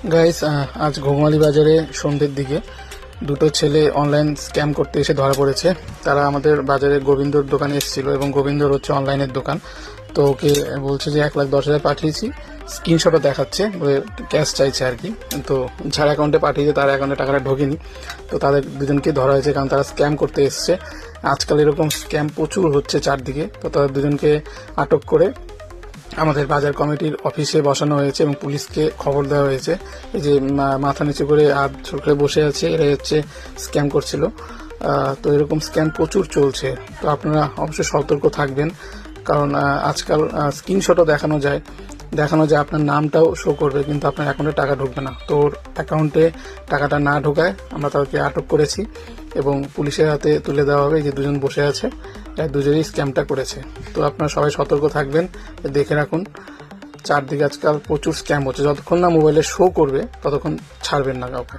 Guys, আজ ঘুঘমালি বাজারে সন্ধ্যের দিকে দুটো ছেলে অনলাইন স্ক্যাম করতে এসে ধরা পড়েছে। তারা আমাদের বাজারে গোবিন্দর দোকানে এসেছিল এবং গোবিন্দর হচ্ছে অনলাইনের দোকান। তো ওকে বলছে যে 1,10,000 পাঠিয়েছি, স্ক্রিনশটও দেখাচ্ছে, ক্যাশ চাইছে আর কি। তো যার অ্যাকাউন্টে পাঠিয়েছে তার অ্যাকাউন্টে টাকাটা ঢোকেনি। তো তাদের দুজনকে ধরা হয়েছে কারণ তারা স্ক্যাম করতে এসছে। আজকাল এরকম স্ক্যাম প্রচুর হচ্ছে চারদিকে। তো তাদের দুজনকে আটক করে আমাদের বাজার কমিটির অফিসে বসানো হয়েছে এবং পুলিশকে খবর দেওয়া হয়েছে। এই যে মাথা নিচু করে হাত করে বসে আছে, এরা হচ্ছে স্ক্যাম করছিল। তো এরকম স্ক্যাম প্রচুর চলছে। তো আপনারা অবশ্যই সতর্ক থাকবেন, কারণ আজকাল স্ক্রিনশটও দেখানো যায় আপনার নামটাও শো করবে, কিন্তু আপনার অ্যাকাউন্টে টাকা ঢুকবে না। তো ওর অ্যাকাউন্টে টাকাটা না ঢোকায় আমরা তাদেরকে আটক করেছি এবং পুলিশের হাতে তুলে দেওয়া হবে। যে দুজন বসে আছে, দুজনেই স্ক্যামটা করেছে। তো আপনারা সবাই সতর্ক থাকবেন, দেখে রাখুন। চারদিকে আজকাল প্রচুর স্ক্যাম হচ্ছে, যতক্ষণ না মোবাইলে শো করবে ততক্ষণ ছাড়বেন না কাউকে।